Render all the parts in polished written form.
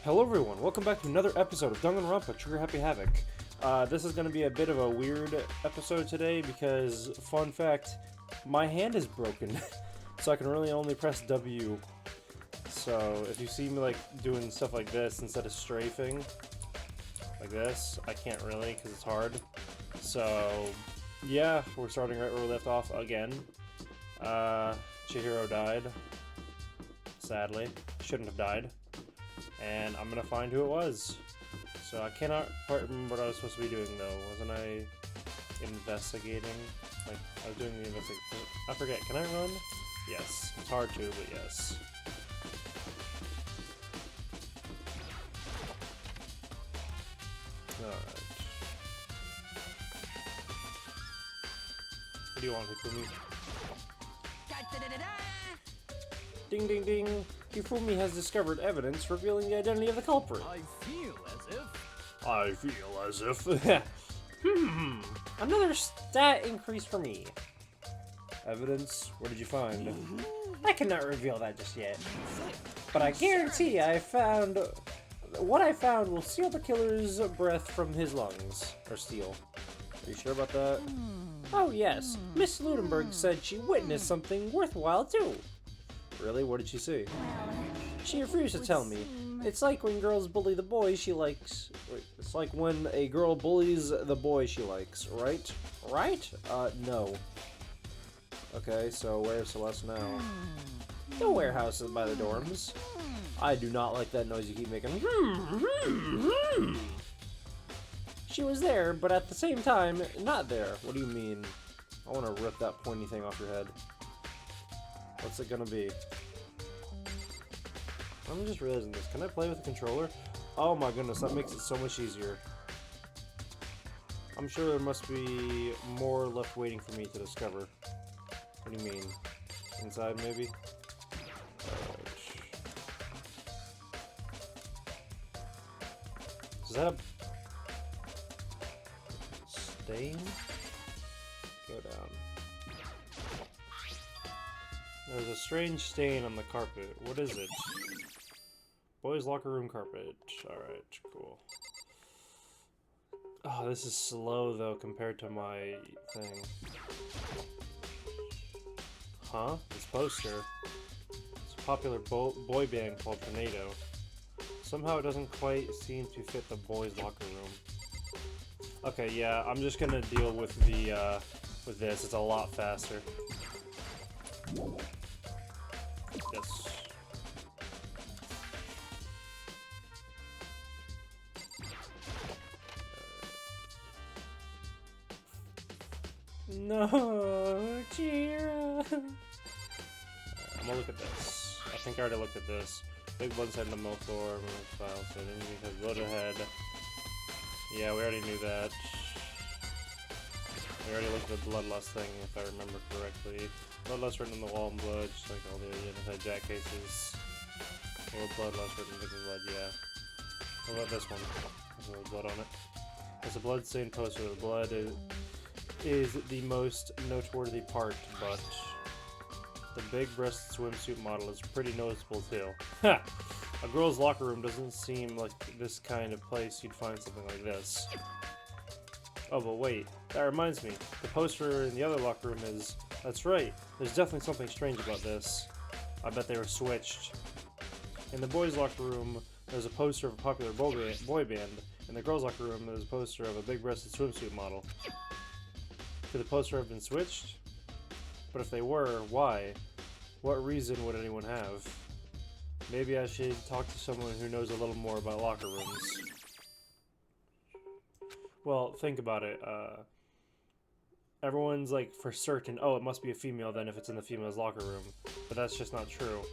Hello everyone, welcome back to another episode of Danganronpa Trigger Happy Havoc. This is going to be a bit of a weird episode today because, fun fact, my hand is broken, so I can really only press W. So if you see me like doing stuff like this instead of strafing, like this, I can't really because it's hard. So yeah, we're starting right where we left off again. Chihiro died, sadly. Shouldn't have died. And I'm gonna find who it was. So I cannot quite remember what I was supposed to be doing though. Wasn't I investigating? Like, I was doing the investigation. I forget, can I run? Yes. It's hard to, but yes. Alright. What do you want, Hifumi? Ding ding ding! Hifumi has discovered evidence revealing the identity of the culprit. I feel as if. Another stat increase for me. Evidence? What did you find? I cannot reveal that just yet. But I guarantee what I found will seal the killer's breath from his lungs. Or steal. Are you sure about that? Oh yes, Miss Ludenberg said she witnessed something worthwhile too. Really? What did she see? She refused to tell me. It's like when girls bully the boy she likes. Wait, it's like when a girl bullies the boy she likes, right? Right? No. Okay, so where's Celeste now? The warehouse is by the dorms. I do not like that noise you keep making. She was there, but at the same time, not there. What do you mean? I want to rip that pointy thing off your head. What's it gonna be? I'm just realizing this. Can I play with the controller? Oh my goodness, that makes it so much easier. I'm sure there must be more left waiting for me to discover. What do you mean? Inside, maybe? Alright. Is that a stain? Go down. There's a strange stain on the carpet. What is it? Boys' locker room carpet. Alright, cool. Oh, this is slow though compared to my thing. Huh? This poster. It's a popular boy band called Tornado. Somehow it doesn't quite seem to fit the boys' locker room. Okay, yeah, I'm just gonna deal with the with this. It's a lot faster. Yes. No, Chihiro. I'm gonna look at this. I think I already looked at this. Big blood inside the milk door, file, so then we have blood ahead. Yeah, we already knew that. We already looked at the bloodlust thing, if I remember correctly. Bloodlust written on the wall in blood, just like all the anti-jack cases. Or bloodlust written in liquid blood, yeah. What about this one? There's no blood on it. It's a blood-stained poster. The blood is the most noteworthy part, but the big-breasted swimsuit model is pretty noticeable too. Ha! A girl's locker room doesn't seem like this kind of place you'd find something like this. Oh, but wait, that reminds me. The poster in the other locker room is... That's right, there's definitely something strange about this. I bet they were switched. In the boys' locker room, there's a poster of a popular boy band. In the girls' locker room, there's a poster of a big-breasted swimsuit model. Could the poster have been switched? But if they were, why? What reason would anyone have? Maybe I should talk to someone who knows a little more about locker rooms. Well, think about it. Everyone's like for certain, oh, it must be a female then if it's in the female's locker room. But that's just not true.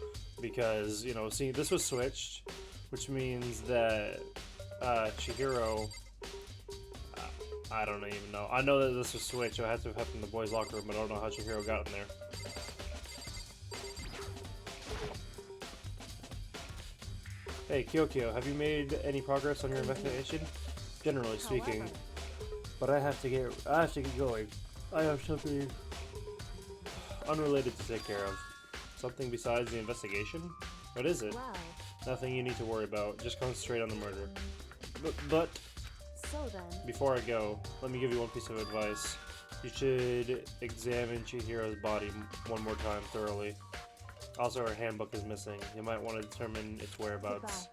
Because, you know, see, this was switched, which means that Chihiro... I don't even know. I know that this was switched, so it had to have happened in the boys' locker room, but I don't know how Chihiro got in there. Hey, Kyokyo, have you made any progress on your investigation? Generally speaking. But I have to get going. I have something unrelated to take care of. Something besides the investigation? What is it? Wow, Nothing you need to worry about. Just concentrate on the murder. But So then, before I go, let me give you one piece of advice. You should examine Chihiro's body one more time thoroughly. Also, her handbook is missing. You might want to determine its whereabouts.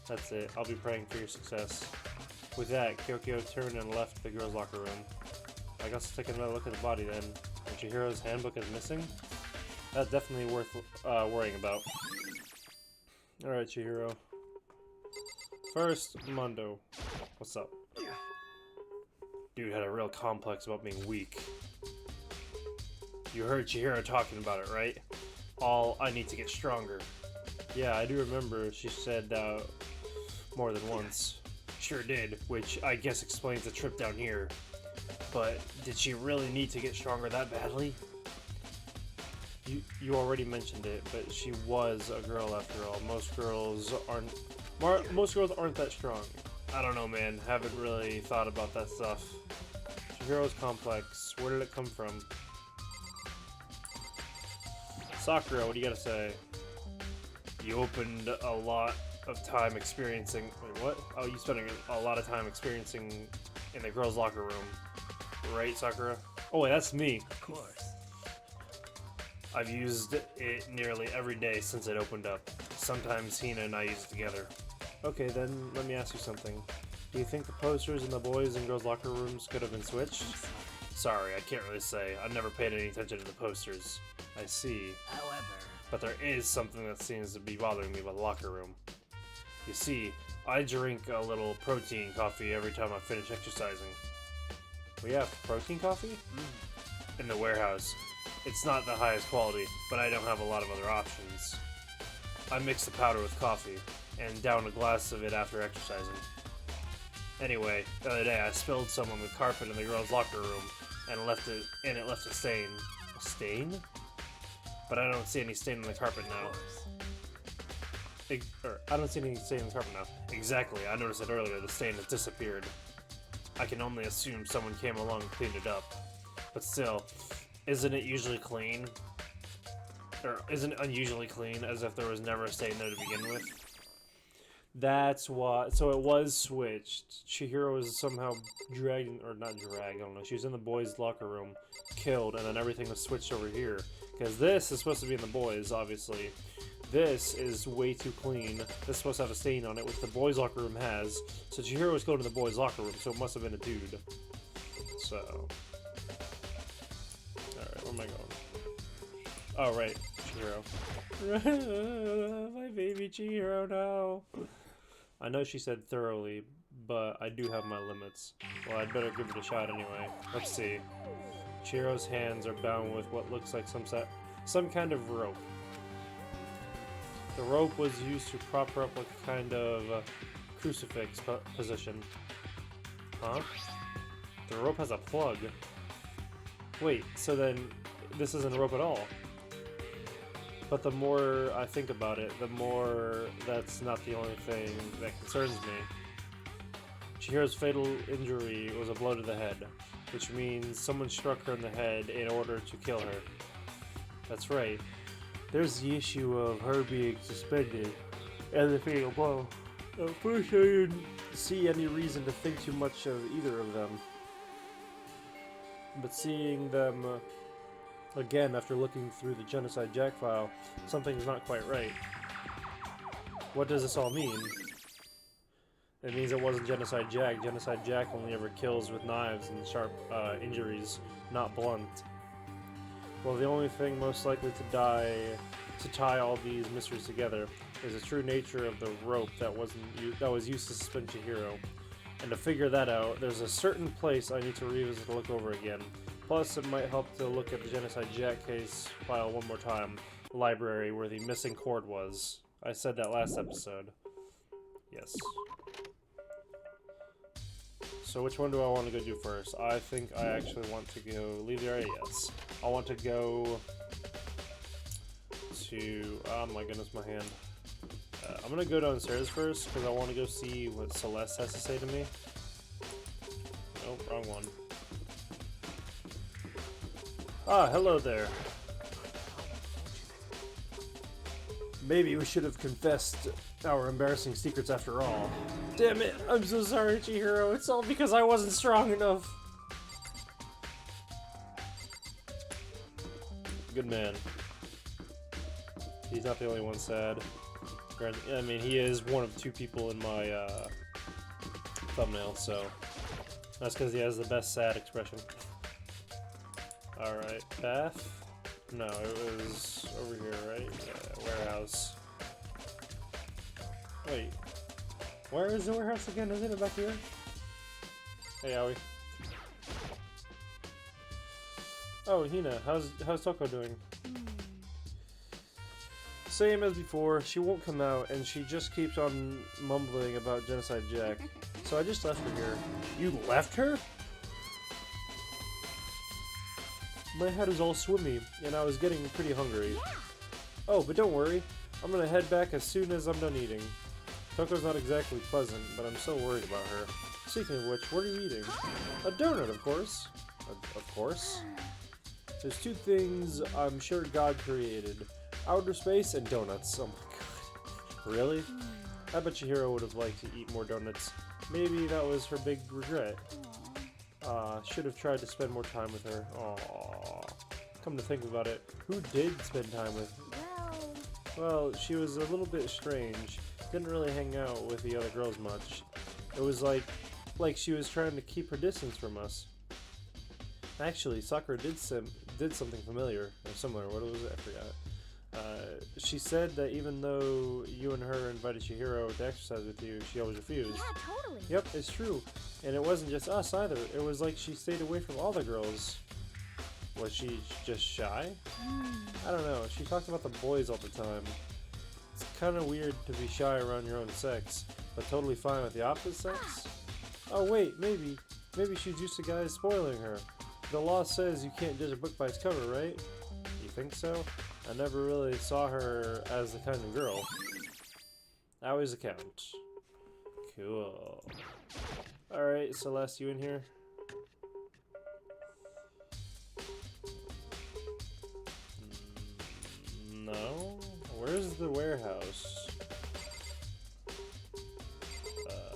That's it. I'll be praying for your success. With that, Kyokyo turned and left the girls' locker room. I guess take another look at the body then. And Chihiro's handbook is missing? That's definitely worth worrying about. Alright, Chihiro. First, Mondo. What's up? Dude had a real complex about being weak. You heard Chihiro talking about it, right? I need to get stronger. Yeah, I do remember she said that more than once. Sure did, which I guess explains the trip down here. But did she really need to get stronger that badly? You already mentioned it, but she was a girl after all. Most girls aren't that strong. I don't know, man. Haven't really thought about that stuff. Chihiro's complex. Where did it come from? Sakura, what do you gotta say? You opened a lot of time experiencing... Wait, what? Oh, you spending a lot of time experiencing in the girls' locker room. Right, Sakura? Oh, wait, that's me. Of course. I've used it nearly every day since it opened up. Sometimes Hina and I use it together. Okay, then let me ask you something. Do you think the posters in the boys' and girls' locker rooms could have been switched? Sorry, I can't really say. I've never paid any attention to the posters. I see. However, But there is something that seems to be bothering me about the locker room. You see, I drink a little protein coffee every time I finish exercising. We have protein coffee? In the warehouse. It's not the highest quality, but I don't have a lot of other options. I mix the powder with coffee, and down a glass of it after exercising. Anyway, the other day I spilled some on the carpet in the girls' locker room, and it left a stain. A stain? But I don't see any stain on the carpet now. I don't see any stain on the carpet now. Exactly, I noticed it earlier. The stain has disappeared. I can only assume someone came along and cleaned it up. But still, isn't it usually clean? Or isn't it unusually clean, as if there was never a stain there to begin with? That's why. So it was switched. Chihiro was somehow dragged, or not dragged, I don't know. She was in the boys' locker room, killed, and then everything was switched over here. Because this is supposed to be in the boys', obviously. This is way too clean. This is supposed to have a stain on it, which the boys' locker room has. So Chihiro was going to the boys' locker room, so it must have been a dude. So. Alright, where am I going? Oh, right. Chihiro. My baby Chihiro, no. I know she said thoroughly, but I do have my limits. Well, I'd better give it a shot anyway. Let's see. Chihiro's hands are bound with what looks like some kind of rope. The rope was used to prop her up like a kind of crucifix position. Huh? The rope has a plug. Wait, so then this isn't a rope at all. But the more I think about it, the more that's not the only thing that concerns me. Chihiro's fatal injury was a blow to the head, which means someone struck her in the head in order to kill her. That's right. There's the issue of her being suspended and the fatal blow. At first I didn't see any reason to think too much of either of them. But seeing them again after looking through the Genocide Jack file, something's not quite right. What does this all mean? It means it wasn't Genocide Jack. Genocide Jack only ever kills with knives and sharp injuries, not blunt. Well, the only thing most likely to tie all these mysteries together is the true nature of the rope that was used to suspend Chihiro. And to figure that out, there's a certain place I need to revisit to look over again. Plus, it might help to look at the Genocide Jack case file one more time. The library where the missing cord was. I said that last episode. Yes. So which one do I want to go do first? I think I actually want to go leave the area. Yes. I want to go to... Oh my goodness, my hand. I'm going to go downstairs first because I want to go see what Celeste has to say to me. Nope, wrong one. Ah, hello there. Maybe we should have confessed Our embarrassing secrets after all. Damn it, I'm so sorry, Chihiro. It's all because I wasn't strong enough. Good man. He's not the only one sad. I mean, he is one of 2 people in my thumbnail, so that's because he has the best sad expression. Alright, bath? No, it was over here, right? Yeah, warehouse. Wait, where is the warehouse again? Isn't it back here? Hey, Aoi. Oh, Hina, how's Toko doing? Same as before, she won't come out, and she just keeps on mumbling about Genocide Jack. So I just left her here. You left her? My head is all swimmy, and I was getting pretty hungry. Oh, but don't worry. I'm gonna head back as soon as I'm done eating. Toko's not exactly pleasant, but I'm so worried about her. Speaking of which, what are you eating? A donut, of course. Of course? There's 2 things I'm sure God created. Outer space and donuts. Oh my god. Really? I bet Chihiro would have liked to eat more donuts. Maybe that was her big regret. Should have tried to spend more time with her. Aww. Come to think about it, who did spend time with? Well, she was a little bit strange. Didn't really hang out with the other girls much. It was like she was trying to keep her distance from us. Actually, Sakura did something familiar or similar. What was it? I forgot. She said that even though you and her invited Chihiro to exercise with you, she always refused. Yeah, totally. Yep, it's true. And it wasn't just us either. It was like she stayed away from all the girls. Was she just shy? I don't know. She talked about the boys all the time. It's kind of weird to be shy around your own sex, but totally fine with the opposite sex? Oh wait, maybe she's used to guys spoiling her. The law says you can't judge a book by its cover, right? You think so? I never really saw her as the kind of girl. Aoi's account. Cool. Alright, Celeste, you in here? No? Where's the warehouse?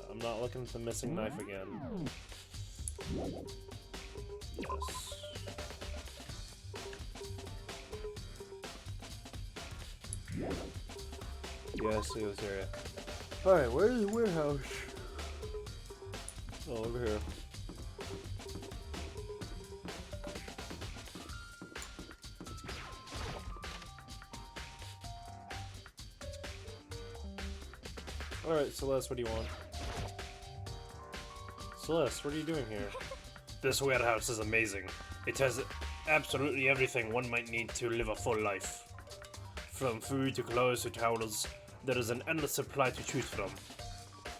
I'm not looking at the missing knife again. Yes. Yes, it was here. Alright, where's the warehouse? Oh, over here. Alright, Celeste, what do you want? Celeste, what are you doing here? This warehouse is amazing. It has absolutely everything one might need to live a full life. From food to clothes to towels, there is an endless supply to choose from.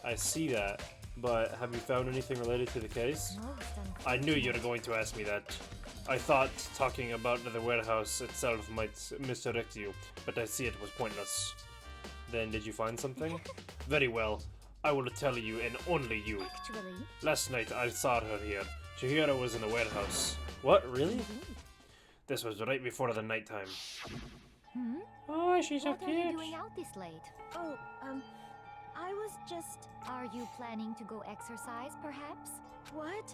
I see that, but have you found anything related to the case? I knew you were going to ask me that. I thought talking about the warehouse itself might misdirect you, but I see it was pointless. Then did you find something? Very well. I will tell you and only you. Actually, last night I saw her here. Chihiro was in the warehouse. What, really? This was right before the nighttime. Oh, she's so cute. What are you doing out this late? Oh, I was just... Are you planning to go exercise, perhaps? What?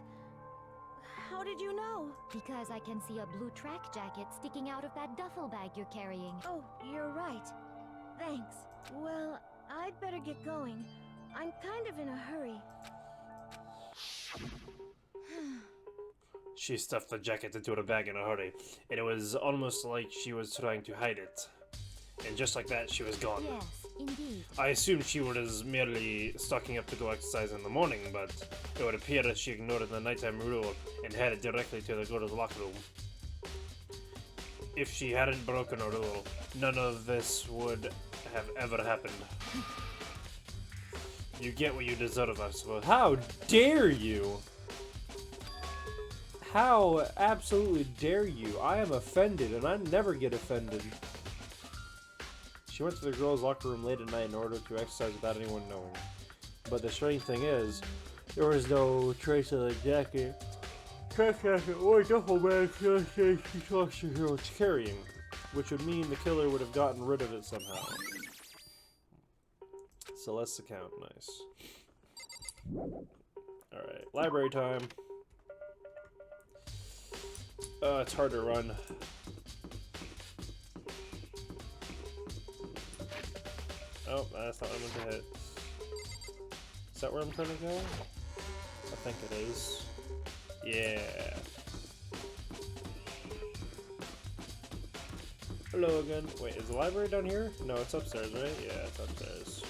How did you know? Because I can see a blue track jacket sticking out of that duffel bag you're carrying. Oh, you're right. Thanks. Well, I'd better get going. I'm kind of in a hurry. She stuffed the jacket into her bag in a hurry, and it was almost like she was trying to hide it. And just like that, she was gone. Yes, indeed. I assumed she was merely stocking up to go exercise in the morning, but it would appear that she ignored the nighttime rule and headed directly to the girls' locker room. If she hadn't broken a rule, none of this would have ever happened. You get what you deserve, I suppose. How dare you? How absolutely dare you? I am offended, and I never get offended. She went to the girls' locker room late at night in order to exercise without anyone knowing. But the strange thing is, there was no trace of the jacket. Or duffel bag she thought she was carrying, which would mean the killer would have gotten rid of it somehow. Celeste's account, nice. Alright, library time. It's hard to run. Oh, that's not what I meant to hit. Is that where I'm trying to go? I think it is. Yeah. Hello again. Wait, is the library down here? No, it's upstairs, right? Yeah, it's upstairs.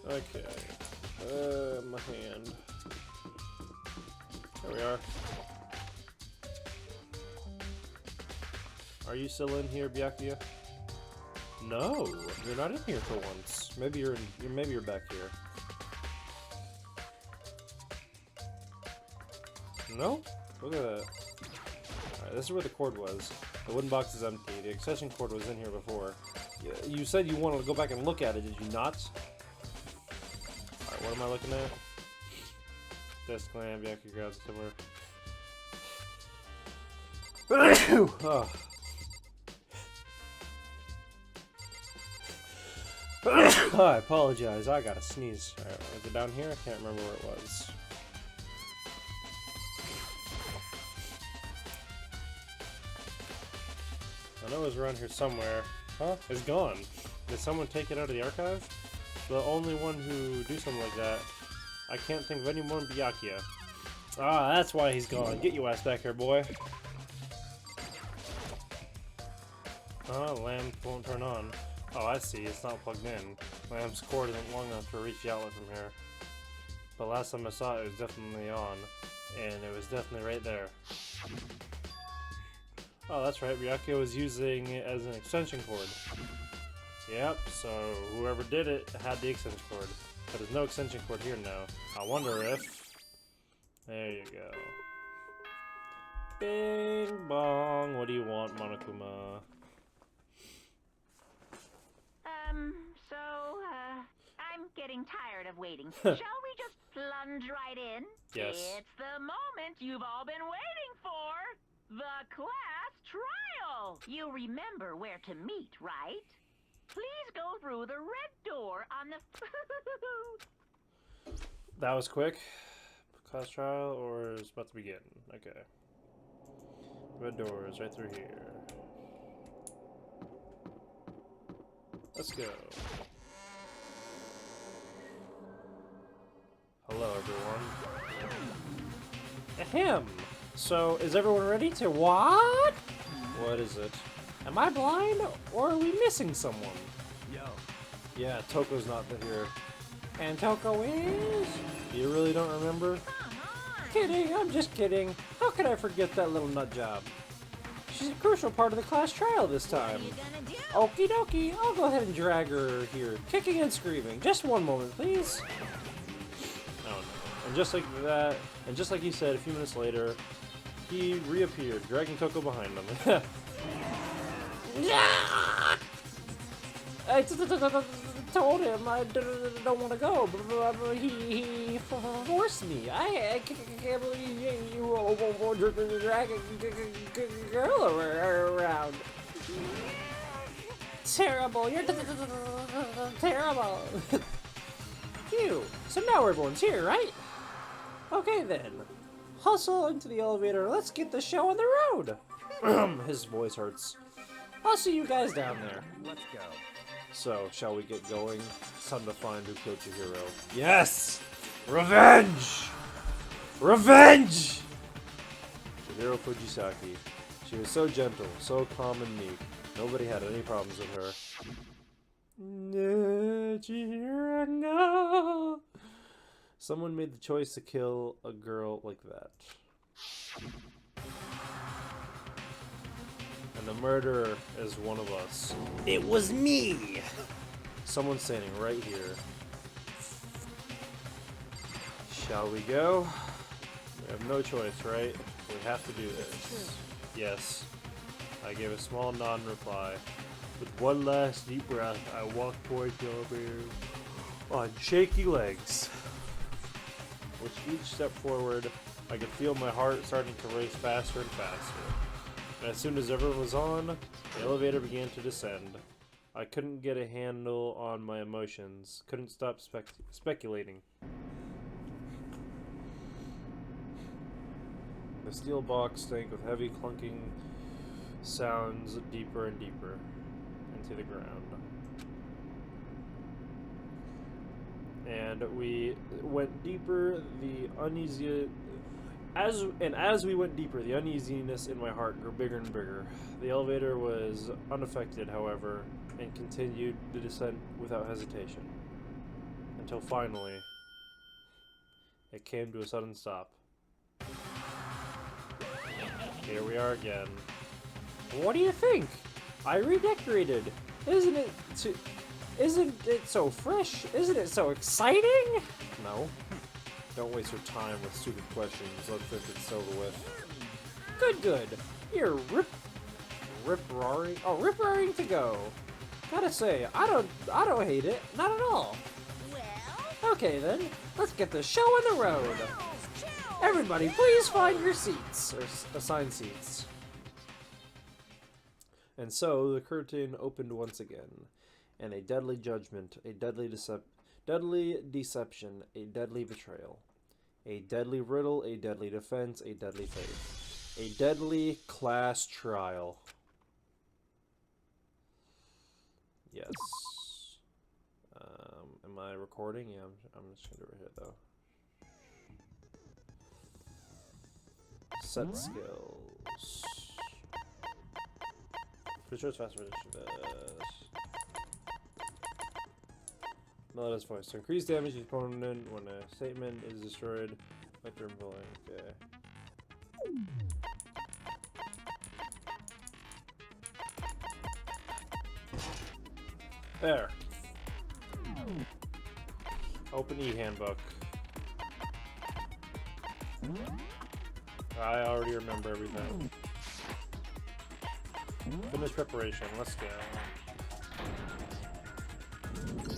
Okay. My hand. There we are. Are you still in here, Byakuya? No, you're not in here for once. Maybe you're back here. No? Look at that. Alright, this is where the cord was. The wooden box is empty. The extension cord was in here before. You said you wanted to go back and look at it, did you not? Alright, what am I looking at? Desk lamp, Byakuya grabs it somewhere. Oh. I apologize, I gotta sneeze. Alright, is it down here? I can't remember where it was. I know it was around here somewhere. Huh? It's gone. Did someone take it out of the archive? The only one who do something like that. I can't think of anyone but Byakuya. Ah, that's why he's gone. Get your ass back here, boy. Lamp won't turn on. Oh, I see. It's not plugged in. Lamp's cord isn't long enough to reach the outlet from here. But last time I saw it, it was definitely on. And it was definitely right there. Oh, that's right. Byakuya was using it as an extension cord. Yep, so whoever did it had the extension cord. But there's no extension cord here now. I wonder if... There you go. Bing bong. What do you want, Monokuma? I'm getting tired of waiting. Shall we just plunge right in? Yes. It's the moment you've all been waiting for. The class trial. You remember where to meet, right? Please go through the red door on the... That was quick. Class trial, or is about to begin? Okay. Red doors right through here. Let's go. Hello, everyone. Ahem! So, is everyone ready to what? What is it? Am I blind, or are we missing someone? Yo. Yeah, Toko's not here. And Toko is? You really don't remember? Kidding, I'm just kidding. How could I forget that little nut job? She's a crucial part of the class trial this time. Okie dokie, I'll go ahead and drag her here, kicking and screaming. Just one moment, please. Oh no. And just like that, and just like he said a few minutes later, he reappeared, dragging Toko behind him. I told him I don't want to go, but he forced me. I can't believe you drag a girl around. Terrible, you're terrible. Phew, so now everyone's here, right? Okay then, hustle into the elevator, let's get the show on the road. His voice hurts. I'll see you guys down there. Let's go. So, shall we get going? It's time to find who killed Chihiro. Yes! Revenge! Revenge! Chihiro Fujisaki. She was so gentle, so calm and meek. Nobody had any problems with her. No, Chihiro, no! Someone made the choice to kill a girl like that. And the murderer is one of us. It was me! Someone's standing right here. Shall we go? We have no choice, right? We have to do this. Yes. I gave a small nod in reply. With one last deep breath, I walked towards the elevator on shaky legs. With each step forward, I could feel my heart starting to race faster and faster. And as soon as everyone was on, The elevator began to descend. I couldn't get a handle on my emotions. Couldn't stop speculating. The steel box sank with heavy clunking sounds deeper and deeper into the ground. And we went deeper, as we went deeper, the uneasiness in my heart grew bigger and bigger. The elevator was unaffected, however, and continued the descent without hesitation. Until finally, it came to a sudden stop. Here we are again. What do you think? I redecorated. Isn't it so fresh? Isn't it so exciting? No. Don't waste your time with stupid questions. Let's get this over with. Good. You're rip-roaring. Oh, rip-roaring to go. Gotta say, I don't hate it. Not at all. Well, Okay then, let's get the show on the road. Everybody, please find your seats, or assigned seats. And so the curtain opened once again, and a deadly judgment, a deadly deception, a deadly betrayal, a deadly riddle, a deadly defense, a deadly faith, a deadly class trial. Yes. Am I recording? Yeah, I'm just gonna do it here though. Set skills. Pretty sure it's faster than Melodious voice. To increase damage to the opponent when a statement is destroyed by turn pulling. Okay. There. Open e-handbook. I already remember everything. Finish preparation. Let's go.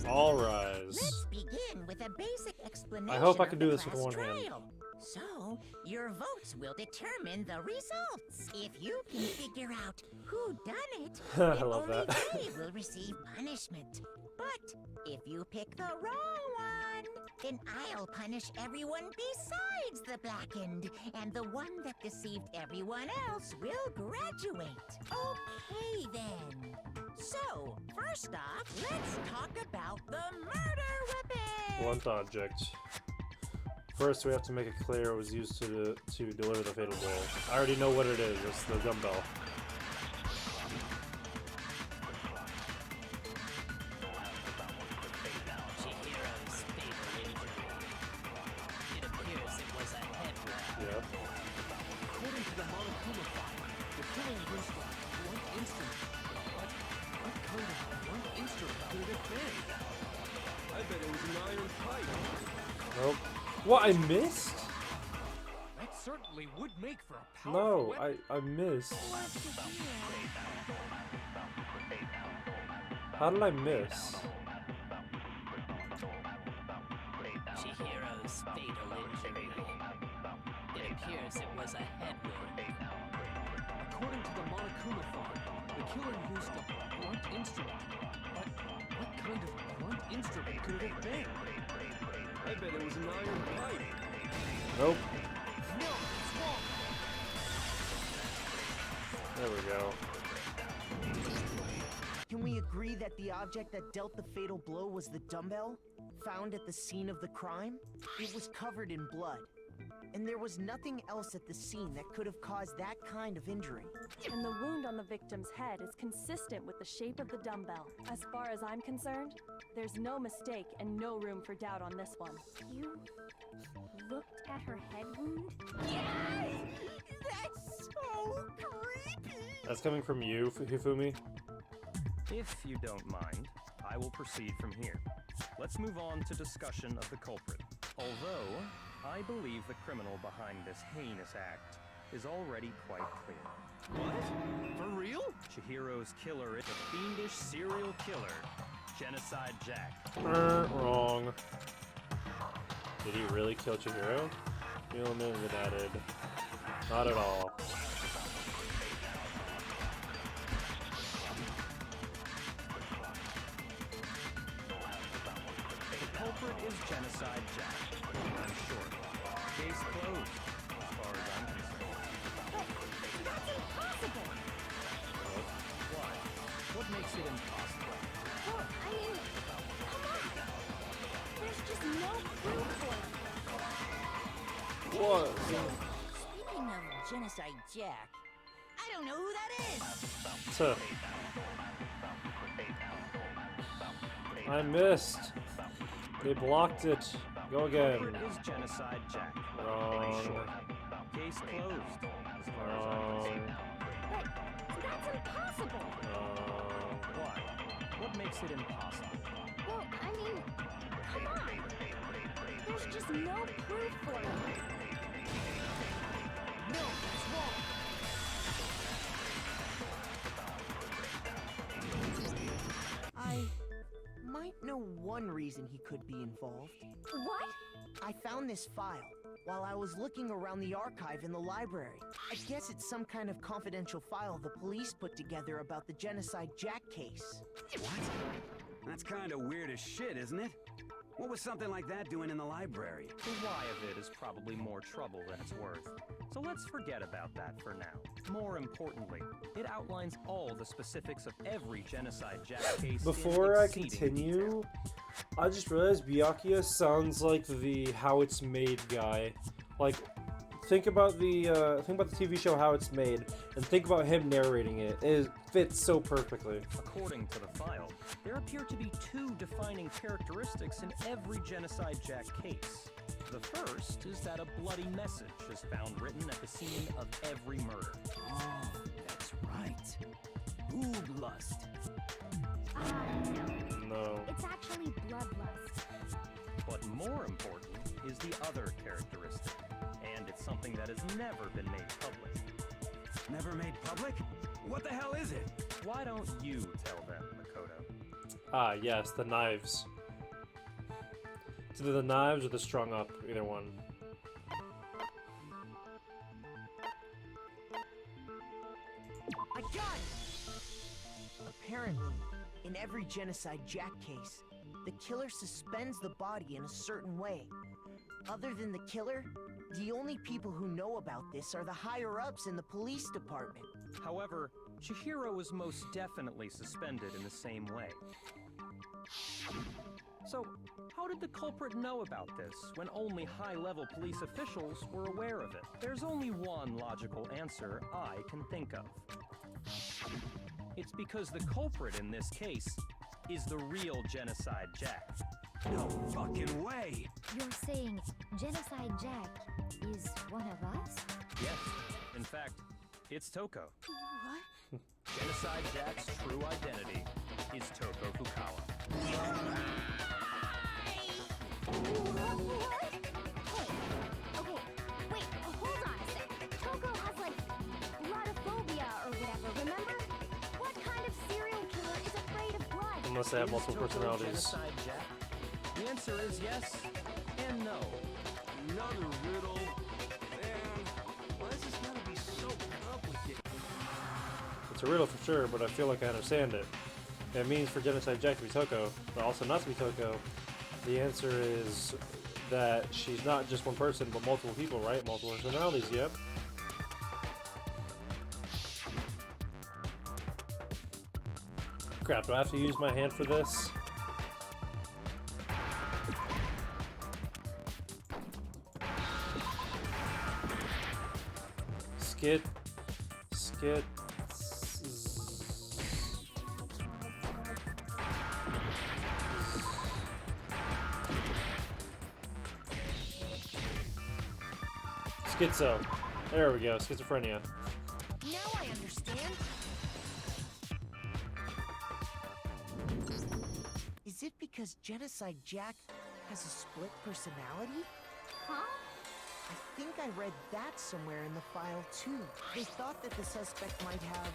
All rise. let's begin with a basic explanation. I hope I of can the do this with class one hand. trial. So, your votes will determine the results. If you can figure out who done it, I then love only that. they will receive punishment. But if you pick the wrong one, then I'll punish everyone besides the blackened, and the one that deceived everyone else will graduate. Okay then. So, first off, let's talk about the murder weapon. Blunt object. First, we have to make it clear it was used to deliver the fatal blow. I already know what it is. It's the dumbbell. Chihiro's fatal injury. It appears it was a head wound. Yep. According to the Monokuma file, the killing was the blunt instrument. What kind of blunt instrument could it have been? I bet it was an iron pipe. Nope. What, I missed? That certainly would make for a powerful No, weapon. I missed. How did I miss? Chihiro's fatal injury. It appears it was a head wound. According to the Monokuma file, the killer used a blunt instrument. But what kind of blunt instrument could it have been? I bet it was an iron pipe. Nope. No, it's wrong. There we go. Can we agree that the object that dealt the fatal blow was the dumbbell? Found at the scene of the crime? It was covered in blood. And there was nothing else at the scene that could have caused that kind of injury. And the wound on the victim's head is consistent with the shape of the dumbbell. As far as I'm concerned, there's no mistake and no room for doubt on this one. You looked at her head wound? Yes! That's so creepy! That's coming from you, Hifumi? If you don't mind, I will proceed from here. Let's move on to discussion of the culprit. Although, I believe the criminal behind this heinous act is already quite clear. What? For real? Chihiro's killer is a fiendish serial killer, Genocide Jack. Wrong. Did he really kill Chihiro? Element added. Not at all. Genocide Jack. I'm sure. Case closed, as far as I'm concerned. But that's impossible! Why? What makes it impossible? Well, I mean, come on! There's just no proof for it. What? Speaking of Genocide Jack, I don't know who that is. Tuh. I missed. They blocked it. Go again. Culprit is Genocide Jack. Wrong. Short. Case closed, as far as I'm Wrong. concerned. But that's impossible! Why? What makes it impossible? Well, I mean, come on! There's just no proof for it. No, it's wrong. I might know one reason he could be involved. What? I found this file while I was looking around the archive in the library. I guess it's some kind of confidential file the police put together about the Genocide Jack case. What? That's kind of weird as shit, isn't it? What was something like that doing in the library? The why of it is probably more trouble than it's worth. So let's forget about that for now. More importantly, it outlines all the specifics of every Genocide Jack case. Before in I exceeding continue, detail. I just realized Byakuya sounds like the How It's Made guy. Like, think about the TV show How It's Made, and think about him narrating it. It fits so perfectly. According to the file, there appear to be two defining characteristics in every Genocide Jack case. The first is that a bloody message is found written at the scene of every murder. Oh, that's right. Booblust. No. It's actually bloodlust. But more important is the other characteristic, and it's something that has never been made public. Never made public? What the hell is it? Why don't you tell them, Makoto? Ah, yes, the knives. It's either the knives or the strung up, either one. I got it! Apparently, in every Genocide Jack case, the killer suspends the body in a certain way. Other than the killer, the only people who know about this are the higher-ups in the police department. However, Chihiro was most definitely suspended in the same way. So, how did the culprit know about this when only high-level police officials were aware of it? There's only one logical answer I can think of. It's because the culprit in this case is the real Genocide Jack. No fucking way! You're saying Genocide Jack is one of us? Yes, in fact, it's Toko. What? Genocide Jack's true identity is Toko Fukawa. What? Hey, okay, wait, hold on a sec. Toko has like bloodophobia or whatever, remember? What kind of serial killer is afraid of blood? Unless they have Is multiple Toko personalities. Genocide Jack? The answer is yes and no. Another riddle. Man, why is this gonna be so complicated? It's a riddle for sure, but I feel like I understand it. It means for Genocide Jack to be Toko, but also not to be Toko. The answer is that she's not just one person, but multiple people, right? Multiple personalities, yep. Crap, do I have to use my hand for this? Skid. Schizo. There we go, schizophrenia. Now I understand. Is it because Genocide Jack has a split personality? Huh? I think I read that somewhere in the file too. They thought that the suspect might have,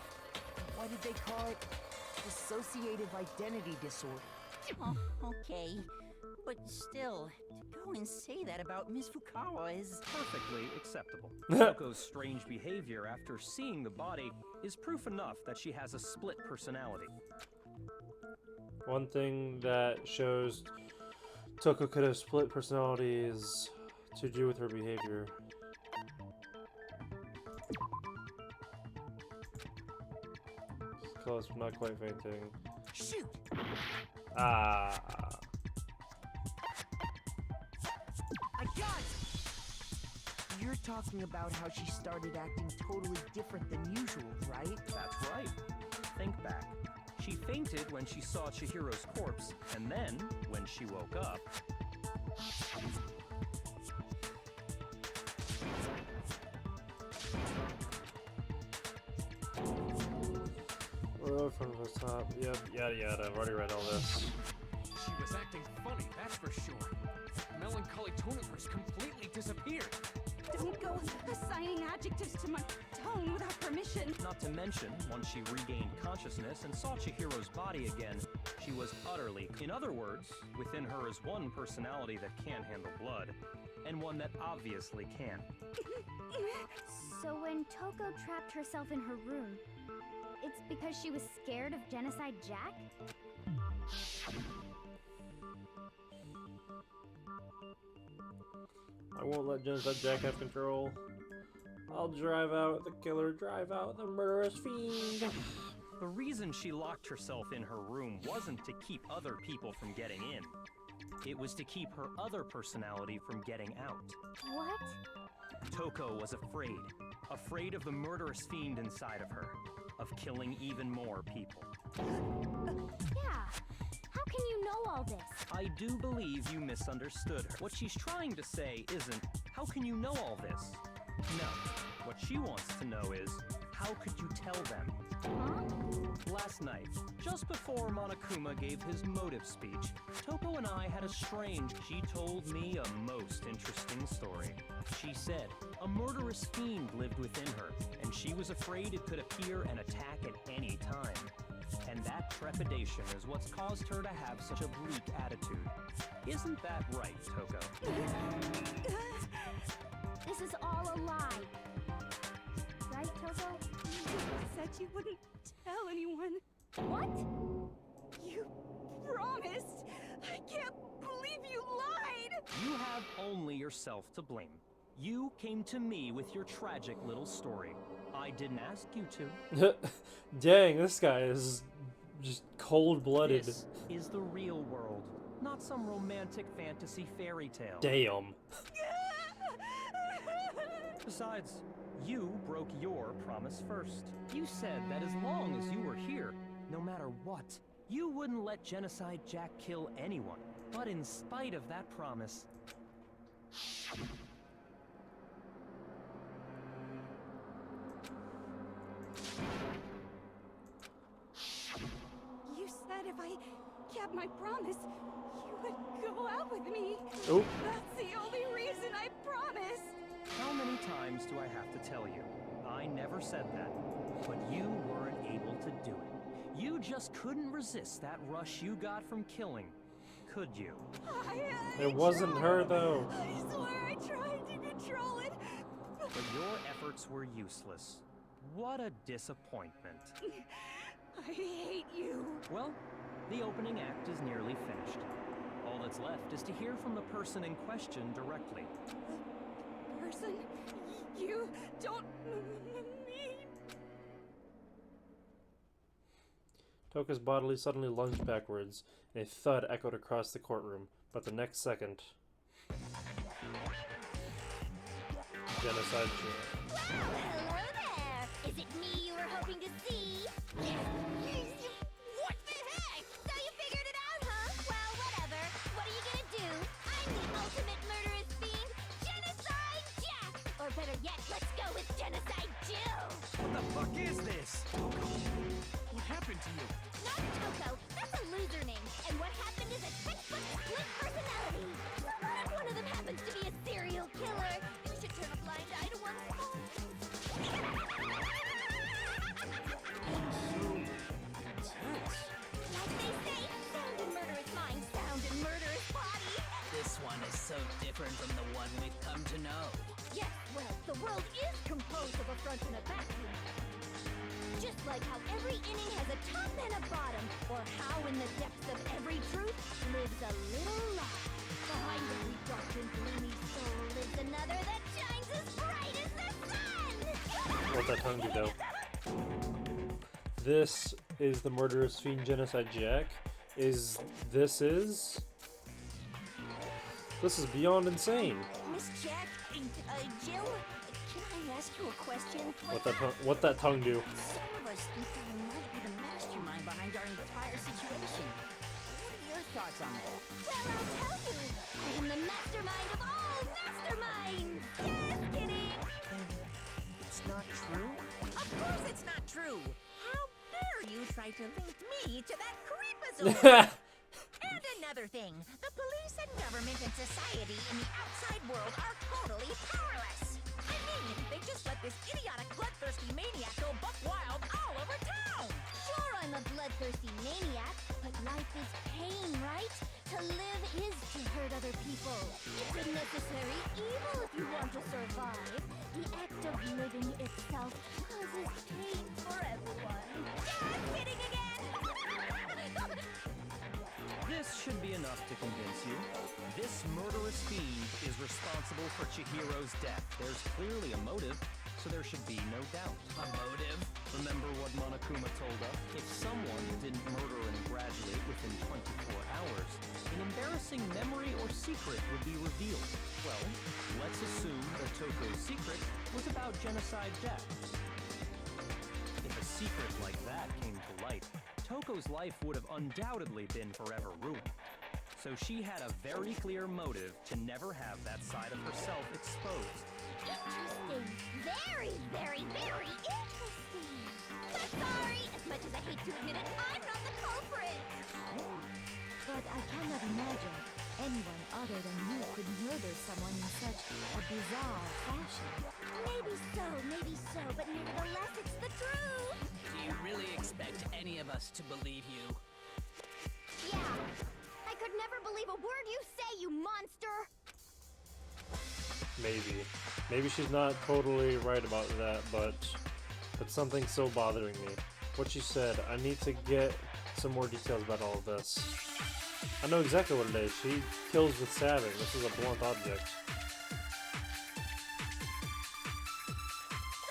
what did they call it? Dissociative identity disorder. Oh, okay. But still, to go and say that about Miss Fukawa is... Perfectly acceptable. Toko's strange behavior after seeing the body is proof enough that she has a split personality. One thing that shows Toko could have split personalities to do with her behavior. Close, but not quite fainting. Shoot! Ah. I got it! You're talking about how she started acting totally different than usual, right? That's right. Think back. She fainted when she saw Chihiro's corpse, and then, when she woke up... Oh, from the top. Yep, yada yada. I've already read all this. She was acting funny, that's for sure. Melancholy tone of hers completely disappeared. Don't go assigning adjectives to my tone without permission. Not to mention, once she regained consciousness and saw Chihiro's body again, she was utterly... In other words, within her is one personality that can handle blood, and one that obviously can. So when Toko trapped herself in her room, it's because she was scared of Genocide Jack? I won't let Genocide Jack have control. I'll drive out the killer, drive out the murderous fiend. The reason she locked herself in her room wasn't to keep other people from getting in. It was to keep her other personality from getting out. What? Toko was afraid. Afraid of the murderous fiend inside of her. Of killing even more people. Yeah. How can you know all this? I do believe you misunderstood her. What she's trying to say isn't, how can you know all this? No. What she wants to know is, how could you tell them? Huh? Last night, just before Monokuma gave his motive speech, Toko and I had a strange... She told me a most interesting story. She said a murderous fiend lived within her, and she was afraid it could appear and attack at any time. And that trepidation is what's caused her to have such a bleak attitude. Isn't that right, Toko? This is all a lie. Right, Toko? You said you wouldn't tell anyone. What? You promised. I can't believe you lied. You have only yourself to blame. You came to me with your tragic little story. I didn't ask you to. Dang, this guy is just cold-blooded. This is the real world, not some romantic fantasy fairy tale. Damn. Besides, you broke your promise first. You said that as long as you were here, no matter what, you wouldn't let Genocide Jack kill anyone. But in spite of that promise... You said if I kept my promise, you would go out with me. Oh. That's the only reason I promised. How many times do I have to tell you? I never said that. But you weren't able to do it. You just couldn't resist that rush you got from killing. Could you? It wasn't her, though. I swear I tried to control it. But your efforts were useless. What a disappointment. I hate you. Well, the opening act is nearly finished. All that's left is to hear from the person in question directly. Person, you don't mean... Toko's body suddenly lunged backwards, and a thud echoed across the courtroom. But the next second... Genocide Jack. Well, hello there! Is it me you were hoping to see? What the heck? So you figured it out, huh? Well, whatever. What are you gonna do? I'm the ultimate murderous fiend, Genocide Jack! Or better yet, let's go with Genocide Jill! What the fuck is this? What happened to you? Not Toko, that's a loser name. And what happened is a textbook split personality. So what if one of them happens to be a serial killer? You should turn a blind eye to one's fault. Like they say, sound in murderous mind, sound in murderous body. This one is so different from the one we've come to know. Yes, well, the world is composed of a front and a back. Just like how every inning has a top and a bottom, or how in the depths of every truth lives a little lie. What that tongue do though? This is the murderous fiend genocide Jack. This is beyond insane. Miss Jack, Jill, can I ask you a question? What that tongue do? Some of us think that I might be the mastermind behind our entire situation. What are your thoughts on that? Well, I'll tell you. I am the mastermind of all masterminds. Just kidding. It's not true? Of course it's not true. How dare you try to link me to that creepazoid? And another thing, the police and government and society in the outside world are totally powerless. I mean, they just let this idiotic bloodthirsty maniac go buck wild all over town. Sure, I'm a bloodthirsty maniac, but life is pain, right? To live is to hurt other people. It's a necessary evil if you want to survive. The act of living itself causes pain for everyone. Just kidding again. This should be enough to convince you. This murderous fiend is responsible for Chihiro's death. There's clearly a motive, so there should be no doubt. A motive? Remember what Monokuma told us? If someone didn't murder and graduate within 24 hours, an embarrassing memory or secret would be revealed. Well, let's assume that Toko's secret was about genocide Jack. If a secret like that came to light, Toko's life would have undoubtedly been forever ruined. So she had a very clear motive to never have that side of herself exposed. Interesting. Very, very, very interesting. But sorry, as much as I hate to admit it, I'm not the culprit. But I cannot imagine anyone other than you could murder someone in such a bizarre fashion. Maybe so, but nevertheless, it's the truth. Do you really expect any of us to believe you? Yeah. I could never believe a word you say, you monster! Maybe she's not totally right about that, but something's so bothering me. What she said, I need to get some more details about all of this. I know exactly what it is. She kills with stabbing. This is a blunt object.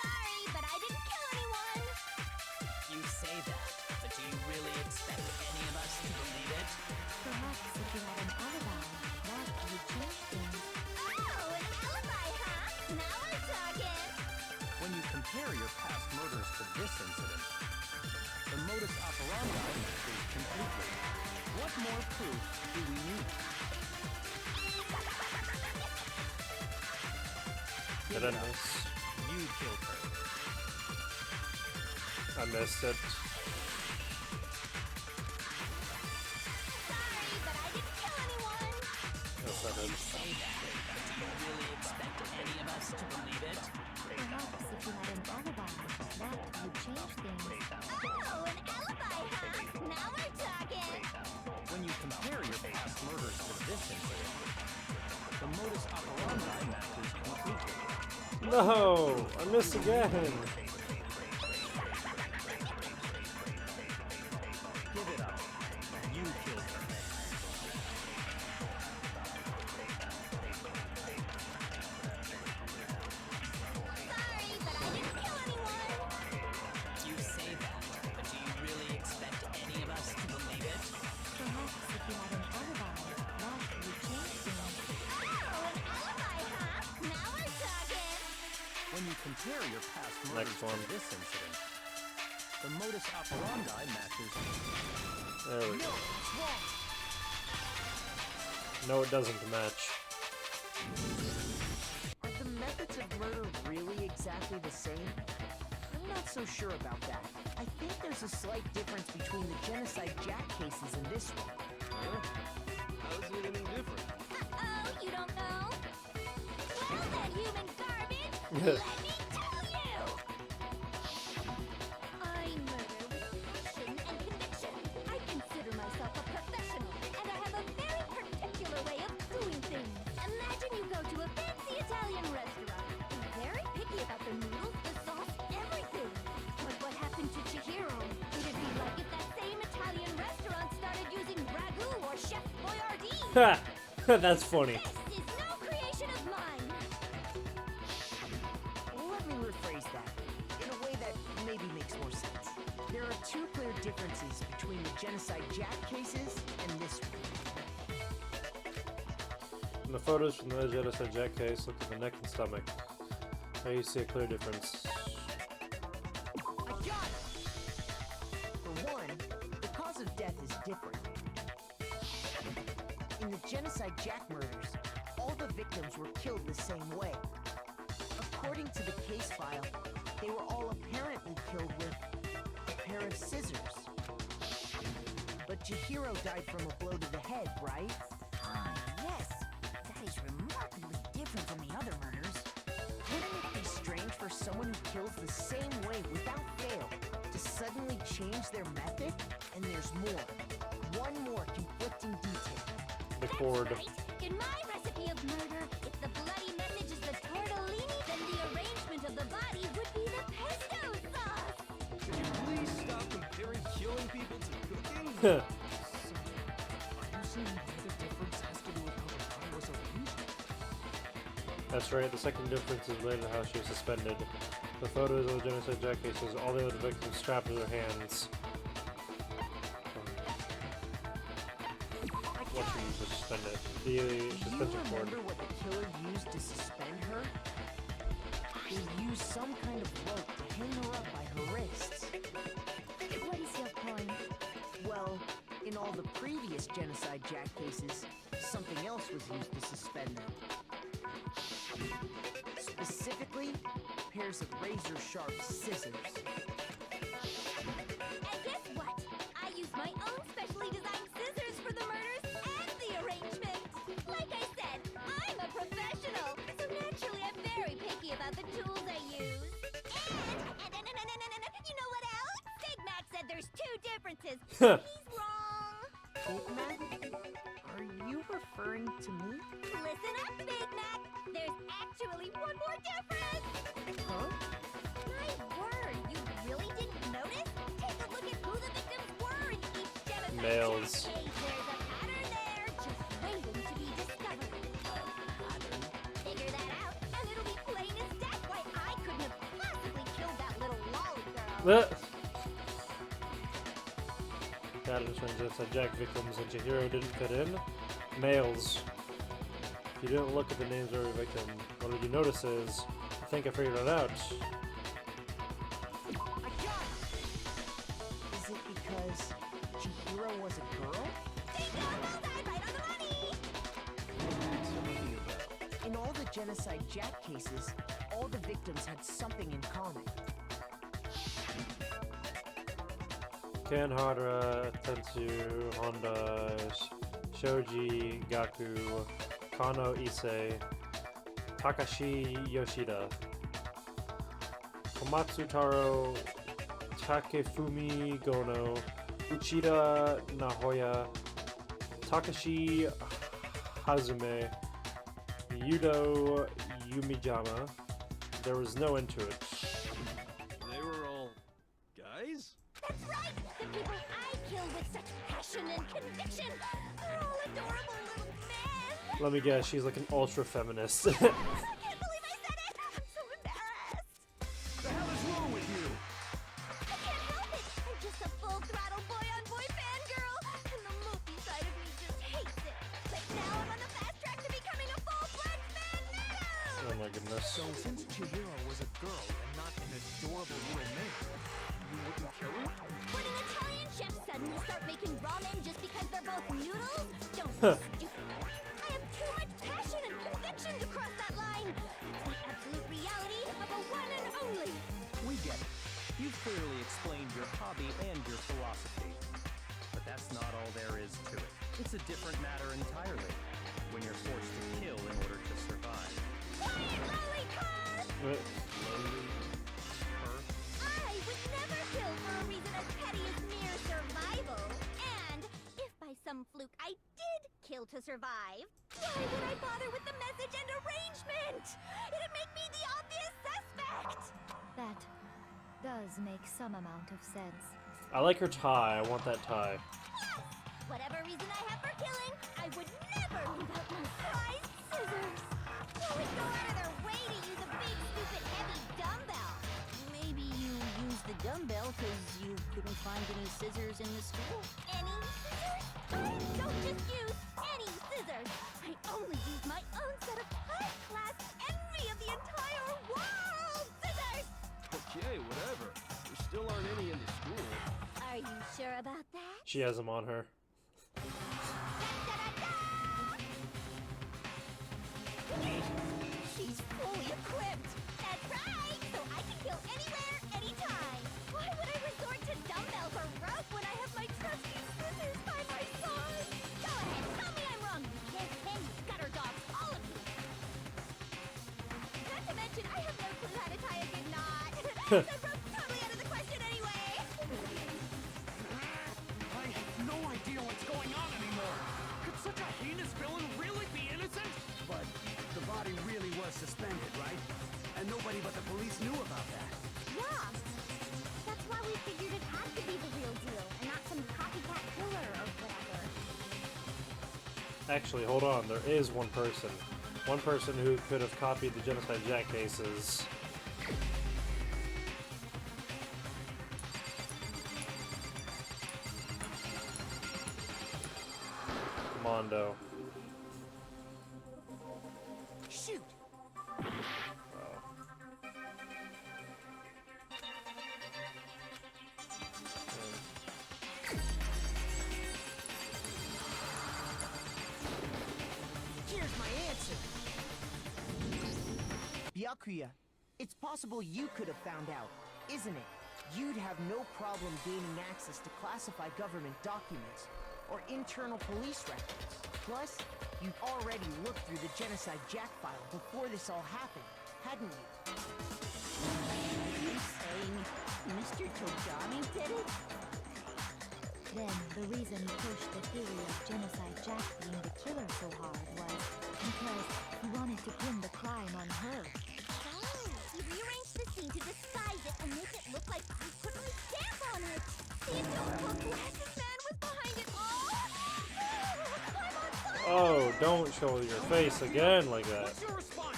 Sorry, but I didn't kill anyone! You say that, but do you really expect any of us to believe it? Perhaps if you had an alibi, that would change things. Oh, an alibi, huh? Now we're talking! When you compare your past murders to this incident, the modus operandi matches completely. What more proof do we need? Did I miss? You killed her. I missed it. Sorry, but I didn't kill anyone! Yes, I did. Say that, but do you really expect any of us to believe it? Perhaps if you had an alibi, that would change things. Oh, an alibi, huh? Now we're talking! When you compare your past murders to this incident, the modus operandi matches completely. No! I missed again! Give it up. You killed her. Sorry, but I didn't kill anyone! You say that, but do you really expect any of us to believe it? Perhaps if you had an alibi, that would change things. Oh, an alibi, huh? Now we're talking! When you compare your past murders Next to one. this incident, the modus operandi matches. There we No, go. it's wrong. No, it doesn't match. Are the methods of murder really exactly the same? I'm not so sure about that. I think there's a slight difference between the genocide Jack cases and this one. How's it any different? Uh-oh, you don't know? Well then, human garbage, let me tell you! I murder with passion and conviction. I consider myself a professional, and I have a very particular way of doing things. Imagine you go to a fancy Italian restaurant. They're very picky about the noodles, the sauce, everything. But what happened to Chihiro? Would it be like if that same Italian restaurant started using ragu or Chef Boyardee? Ha! That's funny. This is no creation of mine. Let me rephrase that. In In the photos from the genocide Jack case, look at the neck and stomach. Now you see a clear difference. I got it! For one, the cause of death is different. In the genocide Jack murders, all the victims were killed the same way. According to the case file, they were all apparently killed with a pair of scissors. But Chihiro died from a blow to the head, right? Yes. That is remarkably different from the other murders. Wouldn't it be strange for someone who kills the same way without fail to suddenly change their method? And there's more. One more conflicting detail. The cord. Right. In my recipe of murder, if the bloody message is the tortellini, then the arrangement of the body would be the pesto sauce. Could you please stop comparing killing people to cooking? Huh. Are you saying the other difference has to do with how the body was arranged? That's right, the second difference is related to how she was suspended. The photos of the genocide Jack cases, all the other victims strapped to their hands. What she used to suspend it? The Do you suspension cord. remember what the killer used to suspend her? He used some kind of rope to hang her up by her wrists. What is your point? Well, in all the previous genocide Jack cases, something else was used to suspend them. Specifically, pairs of razor-sharp scissors. And guess what? I use my own specially designed scissors for the murders and the arrangement. Like I said, I'm a professional, so naturally I'm very picky about the tools I use. And you know what else? Big Mac said there's two differences. He's wrong. Big Mac? Are you referring to me? Listen up, Big Mac. There's actually one more difference. Huh? My word, you really didn't notice? Take a look at who the victims were in each genocide. Males. Hey, there's a pattern there, just waiting to be discovered. Figure that out, and it'll be plain as day why I couldn't have possibly killed that little lolly girl. Patterns from genocide Jack victims and Chihiro didn't fit in. Males. If you didn't look at the names of every victim, what you notice is, I think I figured it out. I got it! Is it because Chihiro was a girl? Bingo! Well done! Right on the money! What's talking about? In all the genocide Jack cases, all the victims had something in common. Kanhara, Tetsu, Honda, Shoji, Gaku, Kano Issei, Takashi Yoshida, Komatsu Taro, Takefumi Gono, Uchida Nahoya, Takashi Hazume, Yudo Yumijama. There was no end to it. They were all guys? That's right! The people I killed with such passion and conviction are all adorable little men! Let me guess, she's like an ultra feminist. I can't believe I said it! I'm so embarrassed! The hell is wrong with you? I can't help it! I'm just a full-throttle boy-on-boy fangirl, and the movie side of me just hates it. But now I'm on the fast track to becoming a full-fledged fan. Oh my goodness. So since Chihiro was a girl and not an adorable little man, you wouldn't kill her? Would an Italian chef suddenly start making ramen just because they're both noodles? Don't be stupid. I have too much passion and conviction to cross that line. It's the absolute reality of a one and only. We get it. You've clearly explained your hobby and your philosophy. But that's not all there is to it. It's a different matter entirely. When you're forced to kill in order to survive. Quiet, lolly car! Slowly. Her. I would never kill for a reason as petty as mere survival. And if by some fluke I did kill to survive, why would I bother with the message and arrangement? It'd make me the obvious suspect. That does make some amount of sense. I like her tie. I want that tie. Yes! Whatever reason I have for killing, I would never leave out my prized scissors. Who would go out of their way to use a big, stupid, heavy dumbbell? Maybe you used the dumbbell because you couldn't find any scissors in the store. Any scissors? I don't just use any scissors. I only use my sure about that? She has them on her. She's fully equipped. That's right! So I can kill anywhere, anytime! Why would I resort to dumbbells or rope when I have my trusty scissors by my side? Go ahead, tell me I'm wrong, you can gutter dogs, all of you! Not to mention, I have no clue how to tie a good knot. So rope's totally out of the question anyway! I have no idea what's going on anymore. Could such a heinous villain really be innocent? But the body really was suspended, right? And nobody but the police knew about that. Yeah! That's why we figured it had to be the real deal, and not some copycat killer or whatever. Actually, hold on. There is one person. One person who could have copied the Genocide Jack cases. Mondo. Shoot! Here's my answer. Byakuya, it's possible you could have found out, isn't it? You'd have no problem gaining access to classified government documents or internal police records. Plus, you'd already looked through the Genocide Jack file before this all happened, hadn't you? Are you saying Mr. Togami did it? Then, the reason he pushed the theory of Genocide Jack being the killer so hard was because he wanted to pin the crime on her. Oh, he rearranged the scene to disguise it and make it look like I put my stamp on it. The adorable glasses man was behind it all. I'm on fire! Oh, don't show your face again like that. What's your response?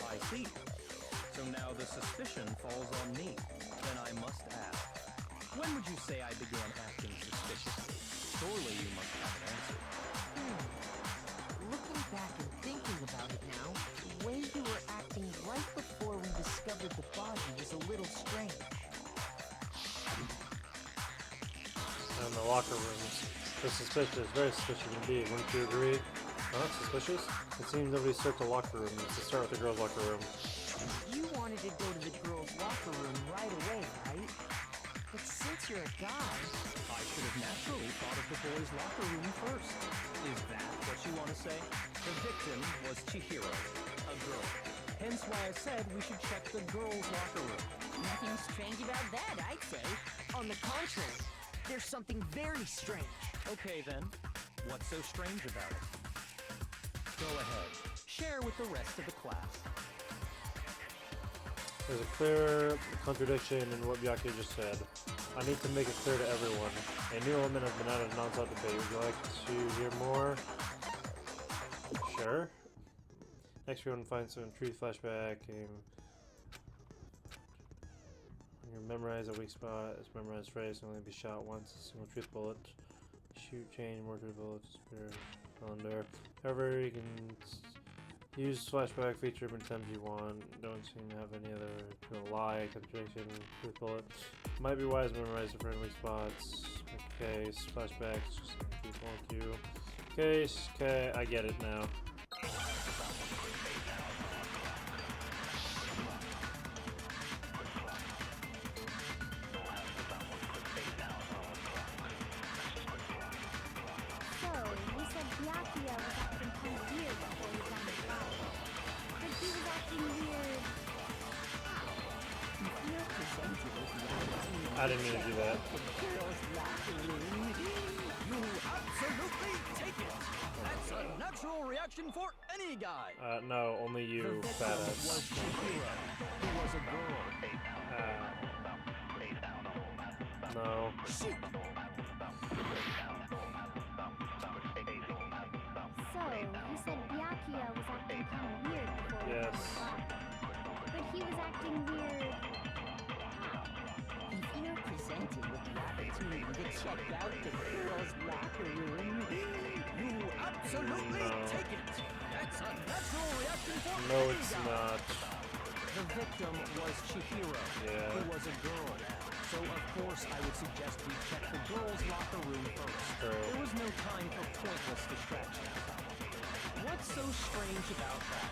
I see. So now the suspicion falls on me. Then I must ask, when would you say I began acting suspiciously? Surely you must have an answer. Looking back and thinking about it now, the way you were acting right before we discovered the body was a little strange. And the locker rooms. They're suspicious, very suspicious indeed. Wouldn't you agree? Not suspicious? It seems nobody searched the locker room. Let's start with the girls' locker room. You wanted to go to the girls' locker room right away, right? But since you're a guy... I should have naturally thought of the boys' locker room first. Is that what you want to say? The victim was Chihiro, a girl. Hence why I said we should check the girls' locker room. Nothing strange about that, I'd say. On the contrary, there's something very strange. Okay then, what's so strange about it? Go ahead, share with the rest of the class. There's a clear contradiction in what Byakuya just said. I need to make it clear to everyone. A new element has been added to non-stop debate. Would you like to hear more? Sure. Next, everyone finds some truth flashback. When you memorize a weak spot, it's memorized phrase can only be shot once. A single truth bullet. Shoot, change, more truth bullets. Disappear. Calendar. However, you can use flashback feature many times you want. Don't seem to have any other lie, contradiction, truth bullet. Might be wise to memorize different weak spots. Okay, flashbacks, just keep on cue. Case, okay, I get it now. So, you said Byakuya was acting kind of weird before he found the body. But he was acting weird. If you're presented with the opportunity I didn't mean to do that. to the girls' locker room, You absolutely take it. That's a natural reaction for any guy. No, only you, Was badass. Chihiro, who was a girl. No. Shoot! So, you said Byakuya was acting kind of weird before he Yes. found the body. But he was acting weird. How? if you're presented with the opportunity to check out the girls' locker room, You absolutely No. take it. That's a natural reaction for No, any it's guy. not. The victim was Chihiro, Yeah. who was a girl. So of course I would suggest we check the girls' locker room first. True. There was no time for pointless distractions. What's so strange about that?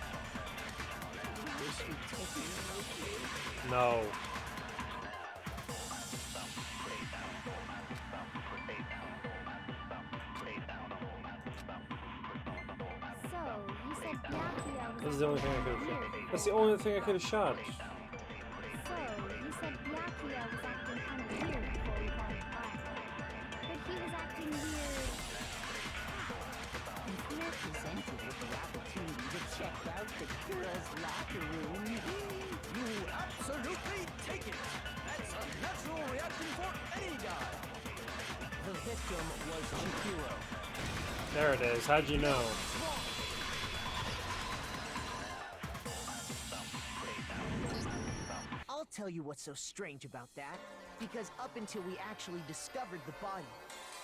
No. So, you said Byakuya was This is the only thing I could have shot. That's the only thing I could have shot. So, you said Byakuya was acting kind of weird before we found the fire. But he was acting weird. If you're presented with the opportunity to check out the girls' locker room, You absolutely take it! That's a natural reaction for any guy! The victim was Chihiro. There it is. How'd you know? I'll tell you what's so strange about that. Because up until we actually discovered the body,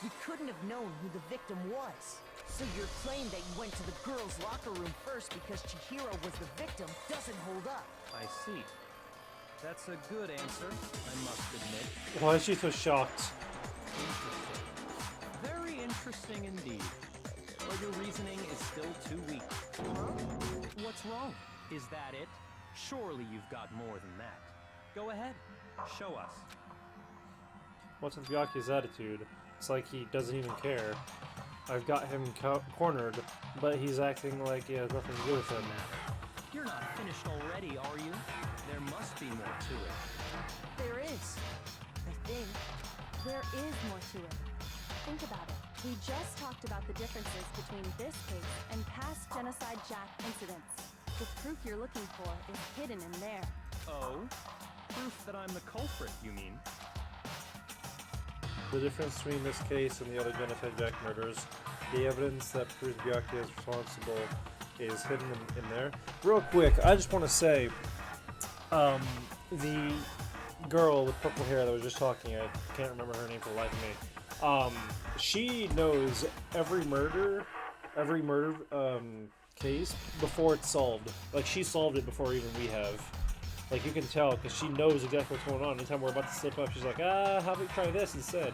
we couldn't have known who the victim was. So your claim that you went to the girls' locker room first because Chihiro was the victim doesn't hold up. I see. That's a good answer, I must admit. Why is she so shocked? Interesting. Very interesting indeed. But your reasoning is still too weak. What's wrong? Is that it? Surely you've got more than that. Go ahead. Show us. What's with Byakuya's attitude? It's like he doesn't even care. I've got him cornered, but he's acting like he has nothing to do with him. You're not finished already, are you? There must be more to it. There is. I think. There is more to it. Think about it. We just talked about the differences between this case and past Genocide Jack incidents. The proof you're looking for is hidden in there. Oh? Proof that I'm the culprit, you mean? The difference between this case and the other Genocide Jack murders, the evidence that proves Byakuya is responsible is hidden in there. Real quick, I just want to say, the girl with purple hair that was just talking, I can't remember her name for the life of me, she knows every murder case before it's solved. Like, she solved it before even we have. Like, you can tell, because she knows exactly what's going on. Anytime we're about to slip up, she's like, how about we try this instead?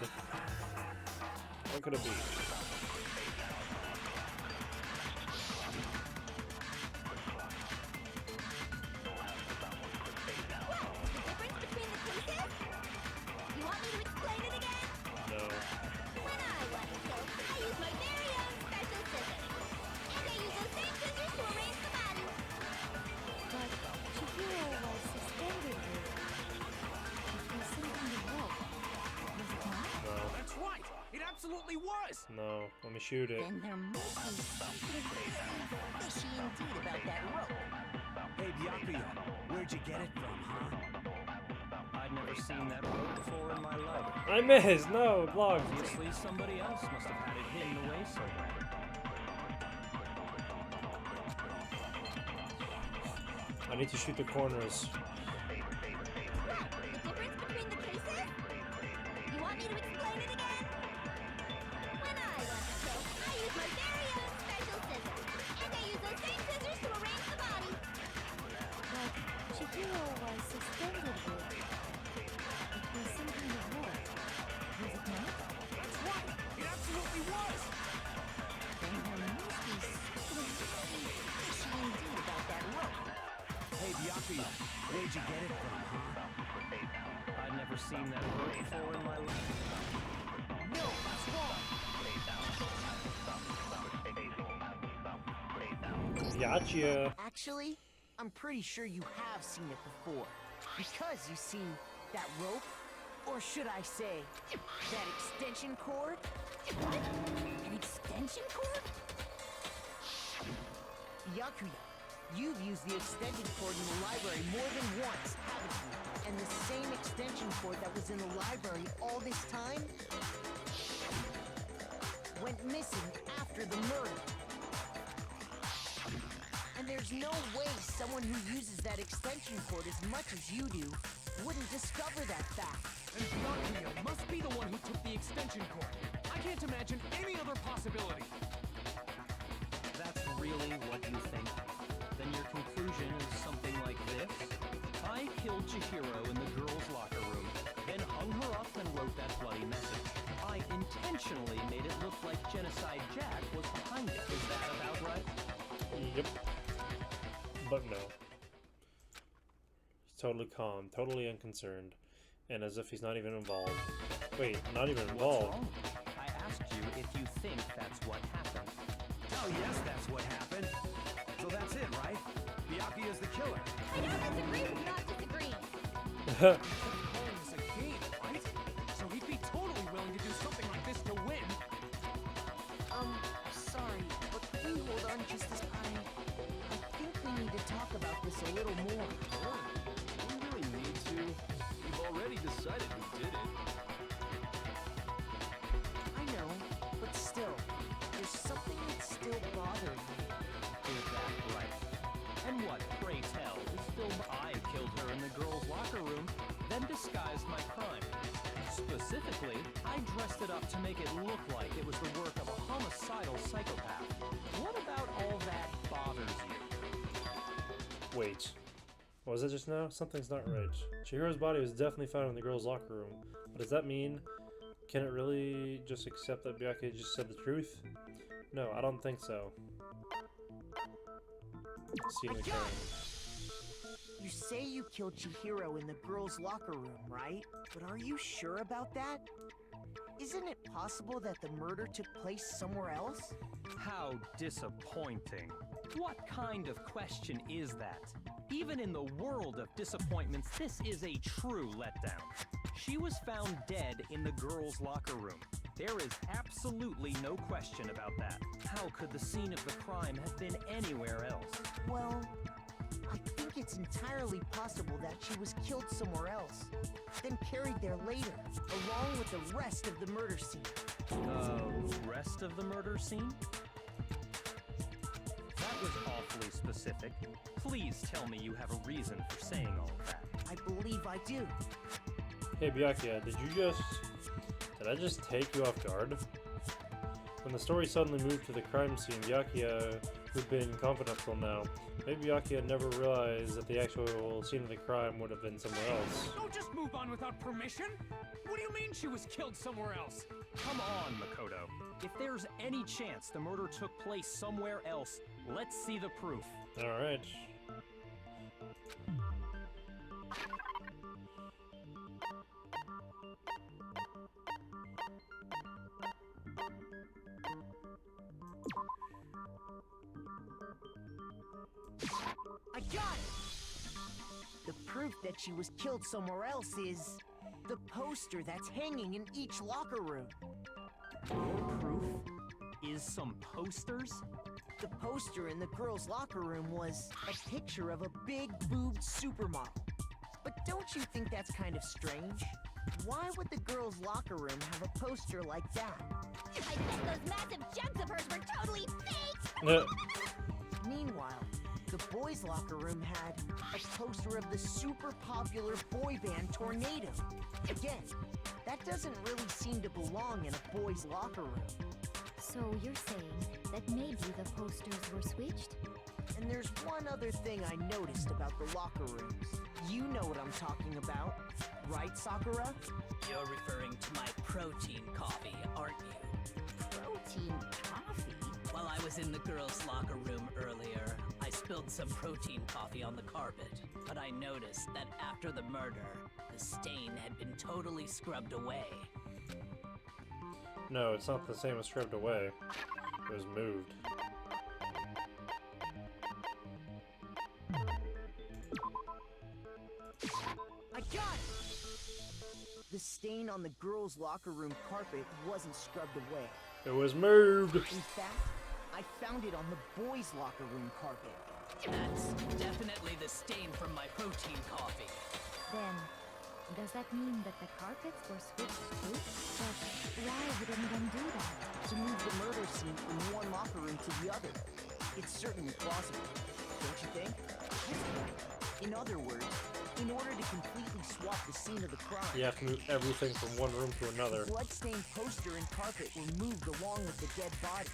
What could it be? You want me to explain it again? No. When I want to kill, I use my very own special scissors. And I use those same scissors to erase the body. But Chihiro was suspended with... It was some kind of rope. Was it not? No. That's right! It absolutely was! No. Let me shoot it. then there must be something fishy indeed about that rope. Hey, Byakuya, where'd you get it from, huh? I'd never seen that rope before in my life. I missed! No! Blocked! Obviously, somebody else must have had it hidden away somewhere. I need to shoot the corners. The difference between the cases? You want me to explain it again? When I want to kill, I use my very own special scissors. And I use those same scissors to arrange the body. But Chihiro was suspended with... It was some kind of rope. Was it not? That's right! It absolutely was! Then there must be something fishy indeed about that rope. Hey, Byakuya, where'd you get it from, huh? I'd never seen that rope before in my life. No, that's wrong! Gotcha! Actually, I'm pretty sure you have seen it before. Because you see that rope, or should I say, that extension cord? An extension cord? Byakuya, you've used the extension cord in the library more than once, haven't you? And the same extension cord that was in the library all this time went missing after the murder. And there's no way someone who uses that extension cord as much as you do wouldn't discover that fact. And Byakuya must be the one who took the extension cord. I can't imagine any other possibility. That's really what you think? Then your conclusion is something like this? I killed Chihiro in the girls' locker room, then hung her Yep. But no. He's totally calm, totally unconcerned, and as if he's not even involved. Wait, not even involved? What's wrong? I asked you if you think that's what happened. Oh yes, that's what happened. So that's it, right? Byakuya is the killer. I don't disagree with not disagreeing. Calling this a game, right? So he'd be totally willing to do something like this to win. Sorry, but can we hold on just this time? I think we need to talk about this a little more. Oh, we really need to. We've already decided who did it. I know, but still, there's something that's still bothering me. Is that right? And what, pray tell, is film I killed her in the girls' locker room, then disguised my crime. Specifically, I dressed it up to make it look like it was the work of a homicidal psychopath. What about all that bothers you? Wait. What was it just now? Something's not right. Chihiro's body was definitely found in the girls' locker room. But does that mean... Can it really just accept that Byakuya just said the truth? No, I don't think so. Scene of crime. You say you killed Chihiro in the girls' locker room, right? But are you sure about that? Isn't it possible that the murder took place somewhere else? How disappointing. What kind of question is that? Even in the world of disappointments, this is a true letdown. She was found dead in the girls' locker room. There is absolutely no question about that. How could the scene of the crime have been anywhere else? Well, I think it's entirely possible that she was killed somewhere else, then carried there later, along with the rest of the murder scene. The rest of the murder scene? That was awfully specific. Please tell me you have a reason for saying all of that. I believe I do. Hey Byakuya, did I just take you off guard? When the story suddenly moved to the crime scene, Byakuya, who'd been confident till now, maybe Byakuya never realized that the actual scene of the crime would have been somewhere else. Don't just move on without permission. What do you mean she was killed somewhere else? Come on, Makoto. If there's any chance the murder took place somewhere else, let's see the proof. Alright. I got it! The proof that she was killed somewhere else is the poster that's hanging in each locker room. Your proof is some posters? The poster in the girls' locker room was a picture of a big-boobed supermodel. But don't you think that's kind of strange? Why would the girls' locker room have a poster like that? I bet those massive jugs of hers were totally fake! No. Meanwhile, the boys' locker room had a poster of the super popular boy band Tornado. Again, that doesn't really seem to belong in a boys' locker room. So you're saying that maybe the posters were switched? And there's one other thing I noticed about the locker rooms. You know what I'm talking about, right, Sakura? You're referring to my protein coffee, aren't you? Protein coffee? While I was in the girls' locker room earlier, I spilled some protein coffee on the carpet. But I noticed that after the murder, the stain had been totally scrubbed away. No, it's not the same as scrubbed away. It was moved. I got it! The stain on the girls' locker room carpet wasn't scrubbed away. It was moved! In fact, I found it on the boys' locker room carpet. That's definitely the stain from my protein coffee. Then, does that mean that the carpets were switched too? But why would anyone do that? To move the murder scene from one locker room to the other. It's certainly plausible, don't you think? In other words, in order to completely swap the scene of the crime, You have to move everything from one room to another. the bloodstained poster and carpet were moved along with the dead body.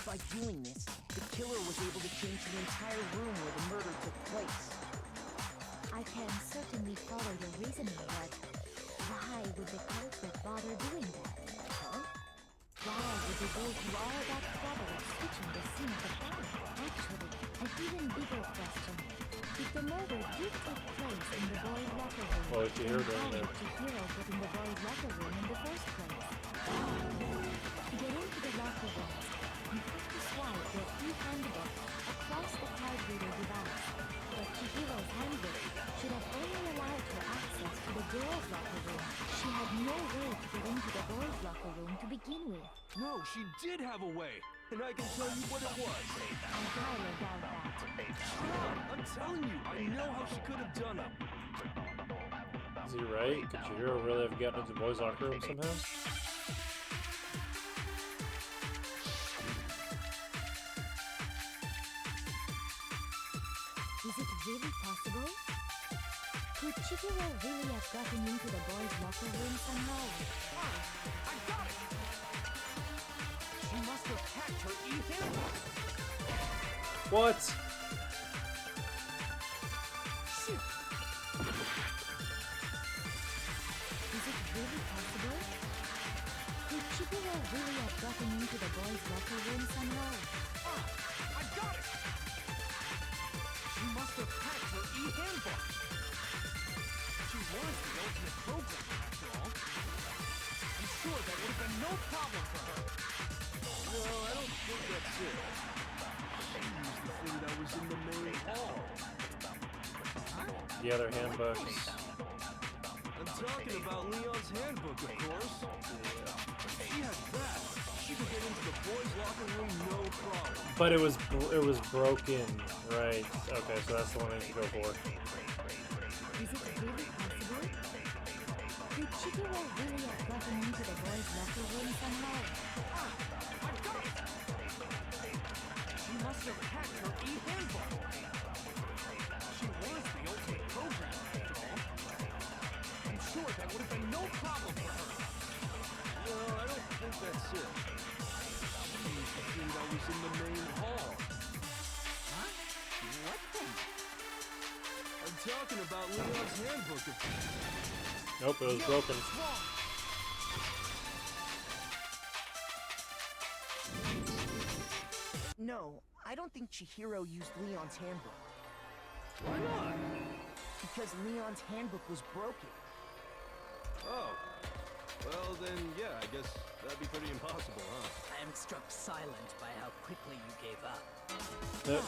By doing this, the killer was able to change the entire room where the murder took place. I can certainly follow your reasoning, but why would the culprit bother doing that? Huh? Why would they go through all that trouble of kitchen the scene of the crime? Actually, an even bigger question. If the murder did take place in the boys' locker room, Well, Chihiro then down how there. did Chihiro get in the boys' locker room in the first place? To get into the locker rooms, you have to swipe your e-handbook across the card reader device. But Chihiro's handbook should have only allowed her access to the girls' locker room. She had no way to get into the boys' locker room to begin with. No, she did have a way, and I can tell you what it was. I highly doubt that. I'm telling you, I know how she could have done it. Is he right? Could Chihiro really have gotten into the boys' locker room somehow? Is it really possible? Could Chihiro really have gotten into the boys' locker room somehow? I got it! She must have hacked her e-handbook. What? Shoot! Is it really possible? Could Chihiro really have gotten into the boys' locker room somehow? I got it! She must have hacked her e-handbook. She was the ultimate programmer, after all. I'm sure that would have been no problem for her. No, I don't think that's it. She used the thing that was in the main hall. The other handbooks. I'm talking about Leon's handbook, of course. If she had that, she could get into the boys' locker room no problem. But it was broken, right? Okay, so that's the one I need to go for. Is it really possible? Could Chihiro really have gotten into the boys' locker room somehow? I got it! She must have hacked her e-handbook. She was the ultimate programmer, after all. I'm sure that would have been no problem for her. No, I don't think that's it. She used the thing that was in the main hall. Huh? What thing? I'm talking about Leon's handbook. Nope, it was broken. It's wrong. No, I don't think Chihiro used Leon's handbook. Why not? Because Leon's handbook was broken. Oh. Well, then, yeah, I guess that'd be pretty impossible, huh? I am struck silent by how quickly you gave up. Yep.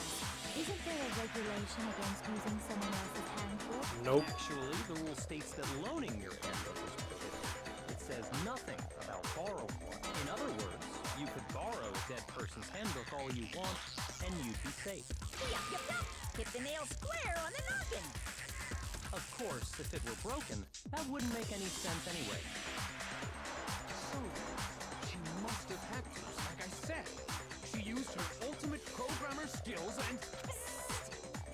Isn't there a regulation against using someone else's handbook? Nope. Actually, the rule states that loaning your handbook is prohibited. It says nothing about borrowing one. In other words, you could borrow a dead person's handbook all you want, and you'd be safe. Yup, yup, yup. Hit the nail square on the noggin. Of course, if it were broken, that wouldn't make any sense anyway. So, she must have hacked hers, like I said. She used her ultimate programmer skills and...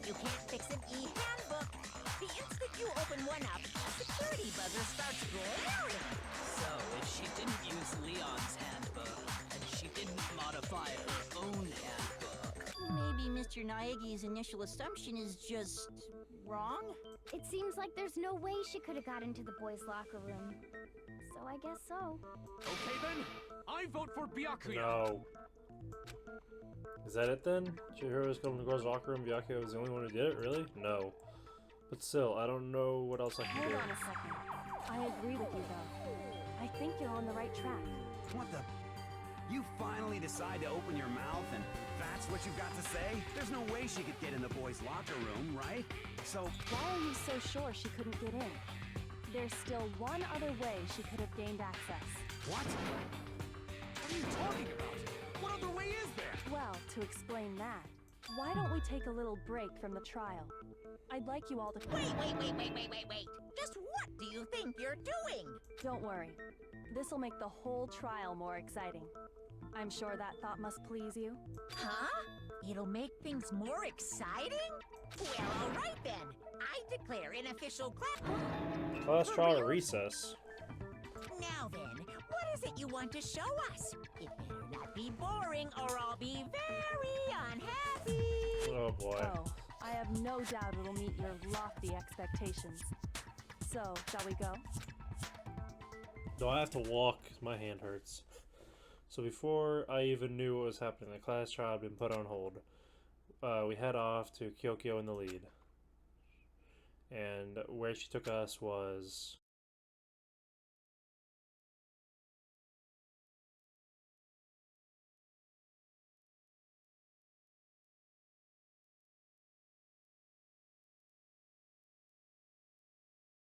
You can't fix an e-handbook. The instant you open one up, a security buzzer starts blaring. So, if she didn't use Leon's handbook, and she didn't modify her own handbook, Maybe Mr. Naegi's initial assumption is just wrong? It seems like there's no way she could have got into the boys' locker room. So I guess so. Okay then, I vote for Byakuya. No. Is that it then? Chihiro's going to the girls' locker room. Byakuya was the only one who did it? Really? No. But still, I don't know what else I can Hold do. on a second. I agree with you, though. I think you're on the right track. What the? You finally decide to open your mouth and that's what you've got to say? There's no way she could get in the boys' locker room, right? So, Why are you so sure she couldn't get in? There's still one other way she could have gained access. what? What are you talking about? What other way is there? Well, to explain that, why don't we take a little break from the trial? I'd like you all to... Wait. Just what do you think you're doing? Don't worry. This'll make the whole trial more exciting. I'm sure that thought must please you. Huh? It'll make things more exciting? Well, all right then. I declare an official class. Class trial at recess. Now then, what is it you want to show us? It better not be boring or I'll be very unhappy. Oh boy. Oh, I have no doubt it'll meet your lofty expectations. So, shall we go? Do I have to walk? 'Cause my hand hurts. So before I even knew what was happening, the class trial had been put on hold. We head off to Kyokyo in the lead. And where she took us was